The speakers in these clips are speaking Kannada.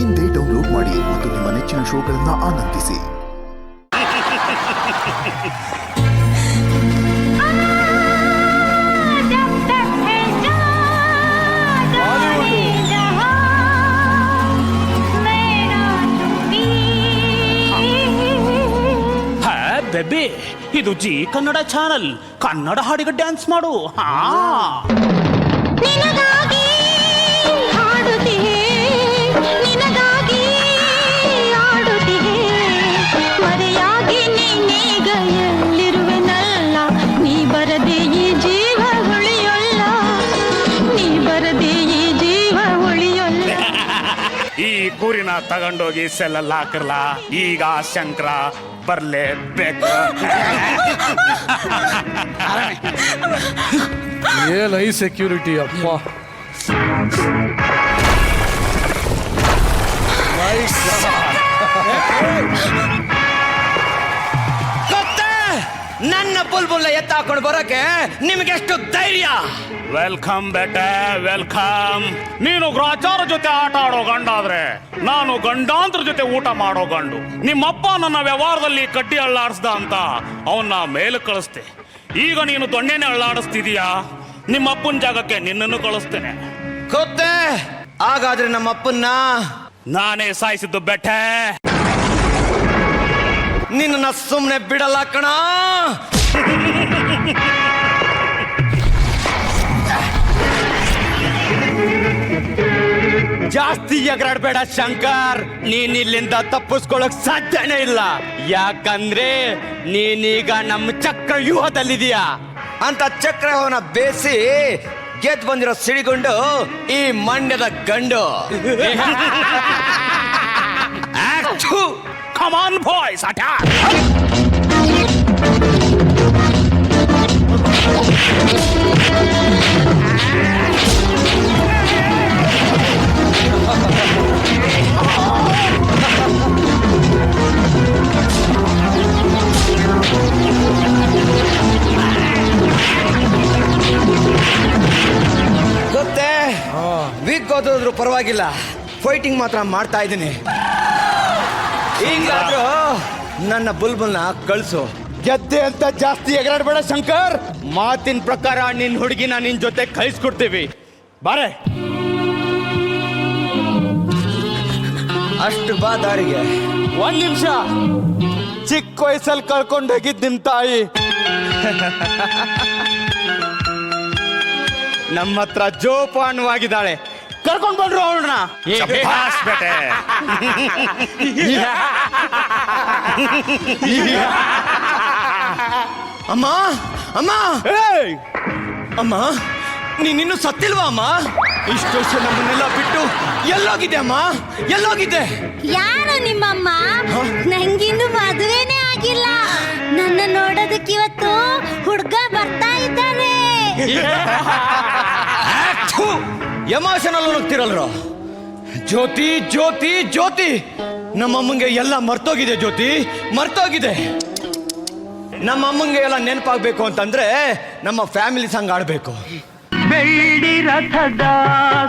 ಇಂದೇ ಡೌನ್ಲೋಡ್ ಮಾಡಿ ಮತ್ತು ನಿಮ್ಮ ನೆಚ್ಚಿನ ಶೋಗಳನ್ನು ಆನಂದಿಸಿ. ಬೆಬ್ಬಿ, ಇದು ಜಿ ಕನ್ನಡ ಚಾನಲ್. ಕನ್ನಡ ಹಾಡಿಗೆ ಡ್ಯಾನ್ಸ್ ಮಾಡು. ನಿನಗಾಗಿ ಹಾಡುತ್ತಿಹೆ, ನಿನಗಾಗಿ ಆಡುತ್ತಿಹೆ, ಮರೆಯಾಗಿ ನೀನೀಗ ಎಲ್ಲಿರುವೆನಲ್ಲ, ನೀ ಬರದೆ ಈ ಜೀವ ಉಳಿಯೊಲ್ಲ, ನೀ ಬರದೆ ಈ ಜೀವ ಉಳಿಯೊಲ್ಲ. ಈ ಕೂರಿನ ತಗೊಂಡೋಗಿ ಸೆಲ್ಲಲ್ಲಿ ಹಾಕರ್ಲ. ಈಗ ಶಂಕರ ಬರ್ಲೇಬೇಕು. ಏನ್ ಐ ಸೆಕ್ಯೂರಿಟಿ ಅಪ್ಪ. ನನ್ನ ಬುಲ್ಬುಲ್ನ ಎತ್ತಾಕೊಂಡು ಬರೋಕೆ ನಿಮ್ಗೆ ಎಷ್ಟು ಧೈರ್ಯ? ವೆಲ್ಕಮ್ ಬೇಟೆ, ವೆಲ್ಕಮ್. ನೀನು ಗ್ರಾಚಾರ ಜೊತೆ ಆಟ ಆಡೋ ಗಂಡಾದ್ರೆ ನಾನು ಗಂಡಾಂತರ ಜೊತೆ ಊಟ ಮಾಡೋ ಗಂಡು. ನಿಮ್ಮಪ್ಪ ನನ್ನ ವ್ಯವಹಾರದಲ್ಲಿ ಕಡ್ಡಿ ಅಳ್ಳಾಡಿಸ್ದ ಅಂತ ಅವನ್ನ ಮೇಲೆ ಕಳಿಸ್ತೆ. ಈಗ ನೀನು ದೊಣ್ಣೆನೆ ಅಳ್ಳಾಡಿಸ್ತಿದೀಯಾ. ನಿಮ್ಮಪ್ಪನ ಜಾಗಕ್ಕೆ ನಿನ್ನನ್ನು ಕಳಿಸ್ತೇನೆ. ಗೊತ್ತೇ? ಹಾಗಾದ್ರೆ ನಮ್ಮಪ್ಪನ್ನ ನಾನೇ ಸಾಯಿಸಿದ್ದು ಬೆಟ್ಟೆ. ನಿನ್ನ ಸುಮ್ಮನೆ ಬಿಡಲ್ಲ ಕಣ. ಜಾಸ್ತಿ ಎಗರಾಡ್ಬೇಡ ಶಂಕರ್. ನೀನ್ ಇಲ್ಲಿಂದ ತಪ್ಪಿಸ್ಕೊಳಕ್ ಸಾಧ್ಯನೇ ಇಲ್ಲ. ಯಾಕಂದ್ರೆ ನೀನೀಗ ನಮ್ಮ ಚಕ್ರ ವ್ಯೂಹದಲ್ಲಿದೀಯಾ. ಅಂತ ಚಕ್ರವನ್ನ ಬೇಸಿ ಗೆದ್ದು ಬಂದಿರೋ ಸಿಡಿಗುಂಡು ಈ ಮಂಡ್ಯದ ಗಂಡು. Come on boys, attack! ಗೊತ್ತೇ? ವೀಕ್ ಹೋದ್ರು ಪರವಾಗಿಲ್ಲ, ಫೈಟಿಂಗ್ ಮಾತ್ರ ಮಾಡ್ತಾ ಇದ್ದೀನಿ. ಈಗಾದ್ರೂ ನನ್ನ ಬುಲ್ಬುಲ್ನ ಕಳ್ಸು. ಗೆದ್ದೆ ಅಂತ ಜಾಸ್ತಿ ಎಗರಾಡ್ಬೇಡ ಶಂಕರ್. ಮಾತಿನ ಪ್ರಕಾರ ನಿನ್ ಹುಡುಗಿನ ನಿನ್ ಜೊತೆ ಕಳಿಸ್ಕೊಡ್ತೀವಿ. ಬಾರೆ, ಅಷ್ಟು ಬಾ ದಾರಿಗೆ. ಒಂದ್ ನಿಮಿಷ. ಚಿಕ್ಕ ವಯಸ್ಸಲ್ಲಿ ಕಳ್ಕೊಂಡು ಹೋಗಿದ್ ನಿಮ್ ತಾಯಿ ನಮ್ಮ ಹತ್ರ ಜೋಪಾನವಾಗಿದ್ದಾಳೆ. ಕರ್ಕೊಂಡ್ ಬಂದ್ರು ಅವಳನ್ನ. ಬೇಟೆ. ಅಮ್ಮ, ಅಮ್ಮ, ಅಮ್ಮ, ನೀನಿನ್ನು ಸತ್ತಿಲ್ವಾ ಅಮ್ಮ? ಇಷ್ಟು ವರ್ಷ ನಮ್ಮನ್ನೆಲ್ಲ ಬಿಟ್ಟು ಎಲ್ಲೋಗಿದ್ದೆ ಅಮ್ಮ? ಎಲ್ಲೋಗಿದ್ದೆ? ಯಾರು ನಿಮ್ಮಮ್ಮ? ನಂಗಿನ್ನು ಮದುವೆನೇ ಆಗಿಲ್ಲ. ನನ್ನ ನೋಡೋದಕ್ಕೆ ಇವತ್ತು ಹುಡುಗ ಬರ್ತಾ ಇದ್ದಾರೆ. ಎಮೋಷನಲ್ ಹೋಗ್ತಿರಲ್ರು. ಜ್ಯೋತಿ, ಜ್ಯೋತಿ, ಜ್ಯೋತಿ, ನಮ್ಮಮ್ಮಂಗೆ ಎಲ್ಲ ಮರ್ತೋಗಿದೆ. ಜ್ಯೋತಿ, ಮರ್ತೋಗಿದೆ. ನಮ್ಮಮ್ಮಂಗೆ ಎಲ್ಲ ನೆನಪಾಗ್ಬೇಕು ಅಂತಂದ್ರೆ ನಮ್ಮ ಫ್ಯಾಮಿಲಿ ಸಾಂಗ್ ಆಡ್ಬೇಕು. ಬೆಳ್ಳಿ ರಥದ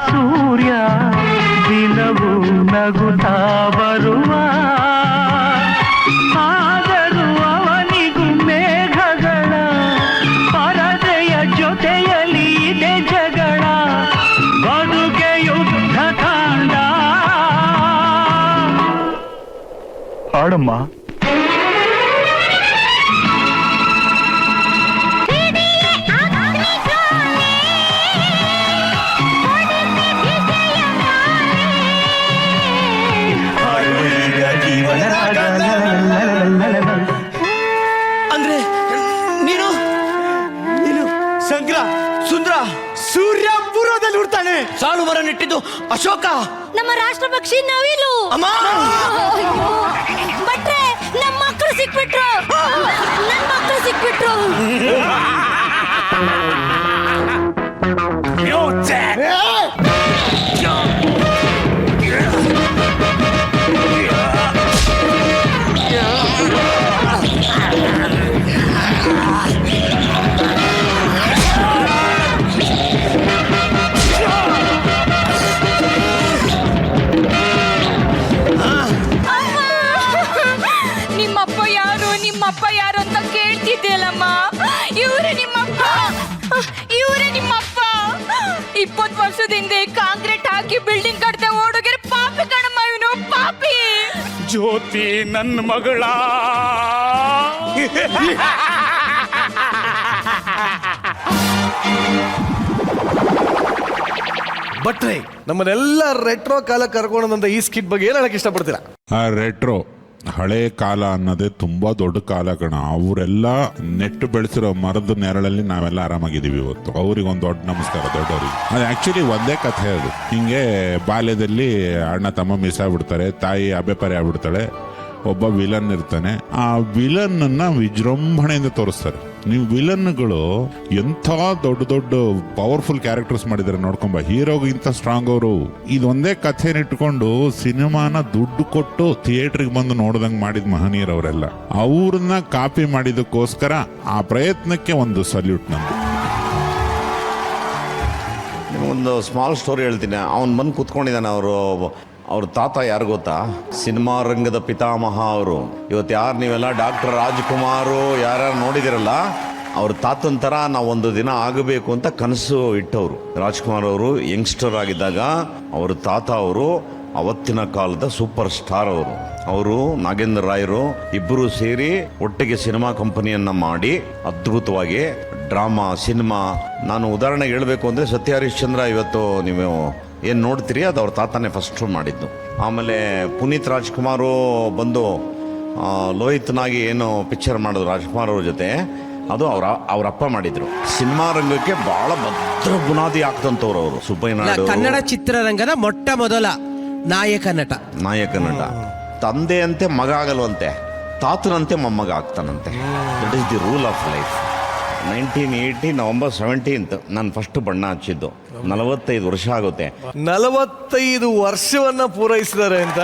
ಸೂರ್ಯ ದಿನವೂ ನಗುತ್ತಾ ಬರುವ, ಆದರೂ ಅವನಿಗೂ ಮೇಘಗಳ ಪರದೆಯ ಜೊತೆಯಲ್ಲಿ ಇದೆ ಜಗಳ, ಬದುಕೆ ಯುದ್ಧ ಕಾಂಡ. ಹಾಡಮ್ಮ. ಅಂದ್ರೆ ನೀನು ನೀನು ಶಂಕರ ಸುಂದರ ಸೂರ್ಯ ಪೂರ್ವದಲ್ಲಿ ಹುಡ್ತಾನೆ. ಸಾಲು ಮರ ನೆಟ್ಟಿದ್ದು ಅಶೋಕ. ನಮ್ಮ ರಾಷ್ಟ್ರ ಪಕ್ಷಿ ನವಿಲು. ಅಮ್ಮ, ಬಟ್ರೆ ನಮ್ಮ ಮಕ್ಕಳು ಸಿಕ್ಬಿಟ್ರು. ನನ್ನ ಮಕ್ಕಳು ಸಿಕ್ಬಿಟ್ರು. ಜ್ಯೋತಿ ನನ್ನ ಮಗಳ ಬಟ್ರೆ ನಮ್ಮನ್ನೆಲ್ಲ ರೆಟ್ರೋ ಕಾಲ ಕರ್ಕೊಂಡಂತ ಈ ಸ್ಕಿಟ್ ಬಗ್ಗೆ ಏನ್ ಹೇಳಕ್ ಇಷ್ಟಪಡ್ತೀರಾ? ಆ ರೆಟ್ರೋ ಹಳೆ ಕಾಲ ಅನ್ನೋದೇ ತುಂಬಾ ದೊಡ್ಡ ಕಾಲ ಕಣ. ಅವರೆಲ್ಲ ನೆಟ್ಟು ಬೆಳೆಸಿರೋ ಮರದ ನೆರಳಲ್ಲಿ ನಾವೆಲ್ಲ ಆರಾಮಾಗಿದ್ದೀವಿ ಇವತ್ತು. ಅವ್ರಿಗೊಂದು ದೊಡ್ಡ ನಮಸ್ಕಾರ ದೊಡ್ಡವ್ರಿಗೆ. ಅದು ಆಕ್ಚುಲಿ ಒಂದೇ ಕಥೆ. ಅದು ಹಿಂಗೆ ಬಾಲ್ಯದಲ್ಲಿ ಅಣ್ಣ ತಮ್ಮ ಮಿಸ್ ಆಗ್ಬಿಡ್ತಾರೆ, ತಾಯಿ ಅಬೆಪರೆ ಆಗ್ಬಿಡ್ತಾಳೆ, ಒಬ್ಬ ವಿಲನ್ ಇರ್ತಾನೆ. ಆ ವಿಲನ್ ಅನ್ನ ವಿಜೃಂಭಣೆಯಿಂದ ತೋರಿಸ್ತಾರೆ. ನೀವು ವಿಲನ್ಗಳು ಎಂಥ ದೊಡ್ಡ ದೊಡ್ಡ ಪವರ್ಫುಲ್ ಕ್ಯಾರೆಕ್ಟರ್ಸ್ ಮಾಡಿದ್ದಾರೆ ನೋಡ್ಕೊಂಬ. ಹೀರೋಗಿಂತ ಸ್ಟ್ರಾಂಗ್ ಅವರು. ಇದೊಂದೇ ಕಥೆನ ಇಟ್ಕೊಂಡು ಸಿನಿಮಾನ ದುಡ್ಡು ಕೊಟ್ಟು ಥಿಯೇಟ್ರಿಗೆ ಬಂದು ನೋಡ್ದಂಗೆ ಮಾಡಿದ ಮಹನೀಯರವರೆಲ್ಲ. ಅವ್ರನ್ನ ಕಾಪಿ ಮಾಡಿದಕ್ಕೋಸ್ಕರ ಆ ಪ್ರಯತ್ನಕ್ಕೆ ಒಂದು ಸಲ್ಯೂಟ್ ನಂದು. ನಿಮಗೊಂದು ಸ್ಮಾಲ್ ಸ್ಟೋರಿ ಹೇಳ್ತೀನಿ. ಅವ್ನು ಬಂದು ಕೂತ್ಕೊಂಡಿದ್ದಾನೆ. ಅವ್ರ ತಾತ ಯಾರು ಗೊತ್ತಾ? ಸಿನಿಮಾ ರಂಗದ ಪಿತಾಮಹ ಅವರು. ಇವತ್ತು ಯಾರು ನೀವೆಲ್ಲ ಡಾಕ್ಟರ್ ರಾಜ್ಕುಮಾರು ಯಾರ್ಯಾರು ನೋಡಿದಿರಲ್ಲ, ಅವ್ರ ತಾತನ ಥರ ನಾವು ಒಂದು ದಿನ ಆಗಬೇಕು ಅಂತ ಕನಸು ಇಟ್ಟವರು. ರಾಜ್ಕುಮಾರ್ ಅವರು ಯಂಗ್ಸ್ಟರ್ ಆಗಿದ್ದಾಗ ಅವ್ರ ತಾತ ಅವರು ಅವತ್ತಿನ ಕಾಲದ ಸೂಪರ್ ಸ್ಟಾರ್ ಅವರು ನಾಗೇಂದ್ರ ರಾಯರು ಇಬ್ಬರು ಸೇರಿ ಒಟ್ಟಿಗೆ ಸಿನಿಮಾ ಕಂಪನಿಯನ್ನು ಮಾಡಿ ಅದ್ಭುತವಾಗಿ ಡ್ರಾಮಾ ಸಿನಿಮಾ. ನಾನು ಉದಾಹರಣೆಗೆ ಹೇಳಬೇಕು ಅಂದರೆ ಸತ್ಯ ಹರಿಶ್ಚಂದ್ರ ಇವತ್ತು ನೀವು ಏನು ನೋಡ್ತೀರಿ ಅದು ಅವ್ರ ತಾತನೇ ಫಸ್ಟು ಮಾಡಿದ್ದು. ಆಮೇಲೆ ಪುನೀತ್ ರಾಜ್ಕುಮಾರು ಬಂದು ಲೋಹಿತ್ನಾಗಿ ಏನು ಪಿಕ್ಚರ್ ಮಾಡಿದ್ರು ರಾಜ್ಕುಮಾರ್ ಅವ್ರ ಜೊತೆ, ಅದು ಅವ್ರ ಅಪ್ಪ ಮಾಡಿದ್ರು. ಸಿನಿಮಾ ರಂಗಕ್ಕೆ ಬಹಳ ಭದ್ರ ಬುನಾದಿ ಆಗ್ತಂತವ್ರು ಅವರು. ಸುಬ್ಬಯ್ಯ ನಾಯ್ಡು ಕನ್ನಡ ಚಿತ್ರರಂಗದ ಮೊಟ್ಟ ಮೊದಲ ನಾಯಕ ನಟ. ತಂದೆಯಂತೆ ಮಗ ಆಗಲ್ವಂತೆ, ತಾತನಂತೆ ಮೊಮ್ಮಗ ಆಗ್ತಾನಂತೆ. That is the rule of life. 1980 November 17 ನಾನು ಫಸ್ಟ್ ಬಣ್ಣ ಹಚ್ಚಿದ್ದು. 45 ವರ್ಷ ಆಗುತ್ತೆ. 45 ವರ್ಷವನ್ನ ಪೂರೈಸಿದ್ದಾರೆ ಅಂತ